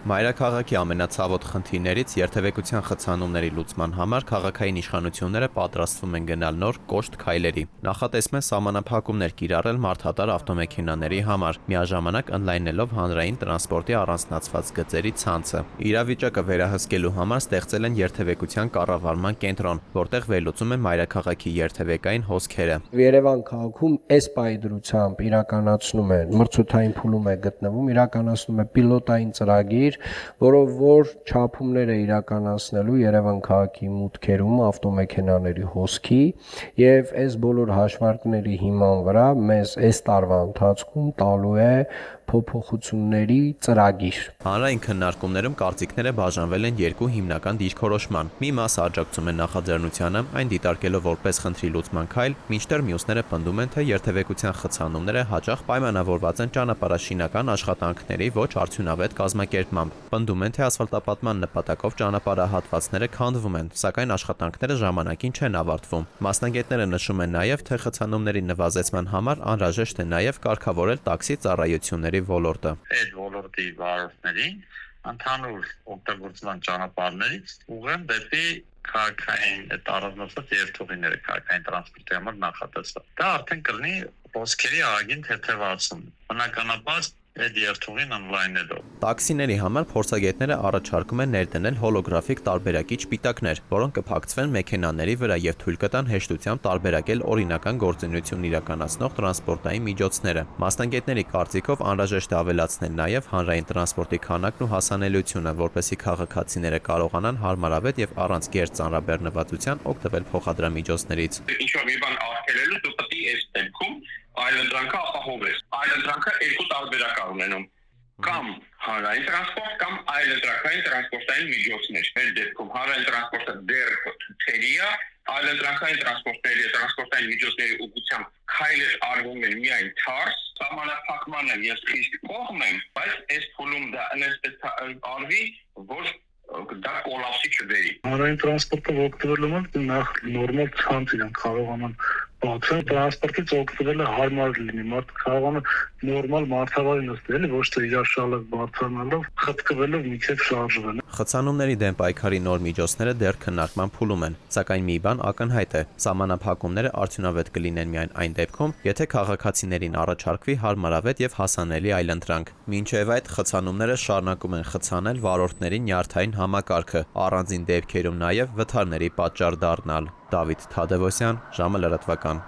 Մայրաքաղաքի ամենացավոտ խնդիրներից երթևեկության խցանումների լուծման համար քաղաքային իշխանությունները պատրաստվում են գնալ նոր կոշտ քայլերի։ Նախատեսվում է սահմանափակումներ կիրառել մարդատար ավտոմեքենաների համար, միաժամանակ ընդլայնելով հանրային տրանսպորտի առանձնացված գծերի ցանցը։ Իրավիճակը վերահսկելու համար ստեղծել են երթևեկության կառավարման կենտրոն, որտեղ վերլուծում են մայրաքաղաքի երթևեկային հոսքերը։ Երևան քաղաքում այս պահի դրությամբ իրականացնում է մրցութային փուլում է գտնվում, իրականացնում է պիլոտային ծրագիր, որով որ չափումները իրականացնելու Երևան քաղաքի մուտքերում ավտոմեքենաների հոսքի եւ այս բոլոր հաշվարկների հիման վրա մեզ այս տարվա ընթացքում տալու է փոփոխությունների ծրագիր։ Հանրային քննարկումներում կարծիքները բաժանվել են երկու հիմնական դիրքորոշման։ Մի մասը աջակցում է նախաձեռնությանը, այն դիտարկելով որպես խնդրի լուծման քայլ, մինչդեռ մյուսները պնդում են, թե երթևեկության խցանումները հաճախ պայմանավորված են ճանապարհաշինական աշխատանքների ոչ արդյունավետ կազմակերպմամբ։ Պնդում են, թե ասֆալտապատման նպատակով ճանապարհահատվածները քանդվում են, սակայն աշխատանքները ժամանակին չեն ավարտվում։ Մասնագետները նշում են նաև, թե խցանումների նվազեցման համար անհրաժեշտ է նաև կարգավորել տաքսի ծառայությունների ոլորտը։ Այդ ոլորտի վարորդներին ընդհանուր օգտագործման ճանապարհներից ուղղեն դեպի քաղաքային առանձնացված երթուղիները, քաղաքային տրանսպորտի համար նախատեսված։ Դա արդեն կլինի ոսկերի ագին թեթևացում։ Բնականաբար այդ երթուղին օնլայնելով։ Տաքսիների համար փորձագետները առաջարկում են ներդնել հոլոգրաֆիկ տարբերակիչ պիտակներ, որոնք կփակցվեն մեքենաների վրա եւ թույլ կտան հեշտությամբ տարբերակել օրինական գործունեություն իրականացնող տրանսպորտային միջոցները։ Մասնագետների կարծիքով անհրաժեշտ է ավելացնել նաեւ հանրային տրանսպորտի քանակն ու հասանելիությունը, որպեսզի քաղաքացիները կարողանան հարմարավետ եւ առանց գերծ ծանրաբեռնվածության օգտվել փոխադրամիջոցներից։ Ինչ-որ մի բան արգելելու դու պետք է այս դեպքում այլընտրանքը ապահովես։ Այլընտրանքը երկու տարբերակ ունենում կամ հանրային տրանսպորտ կամ այլընտրանքային տրանսպորտային միջոցներ։ Մեր դեպքում հանրային տրանսպորտը դեռ թերի է, այլընտրանքային տրանսպորտային միջոցների ուղղությամբ քայլեր արվում են միայն թարս, սահմանափակմանը ես խիստ կողմ եմ, բայց այս փուլում դա այնպես արվի, որ դա կոլապսի չբերի։ Հանրային տրանսպորտը օգտվելու համար նախ նորմալ ցանց իրեն կարողանան բացել, տրանսպորտից օգտվելը հարմար լինի, մարդը կարողանա նորմալ մարդավարի նստել, ոչ թե իր շալը բարձրանալով, խտկվելով միջև շարժվել։ Խցանումների դեմ պայքարի նոր միջոցները դեռ քննարկման փուլում են, սակայն մի բան ակնհայտ է՝ սահմանափակումները արդյունավետ կլինեն միայն այն դեպքում, եթե քաղաքացիներին առաջարկվի հարմարավետ եւ հասանելի այլընտրանք։ Մինչև այդ խցանումները շարունակում են խցանել վարորդների նյարդային համակարգը, առանձին դեպքերում նաեւ վթարների պատճառ դառնալ։ Դավիթ Թադևոսյան, ժամը լրատվական։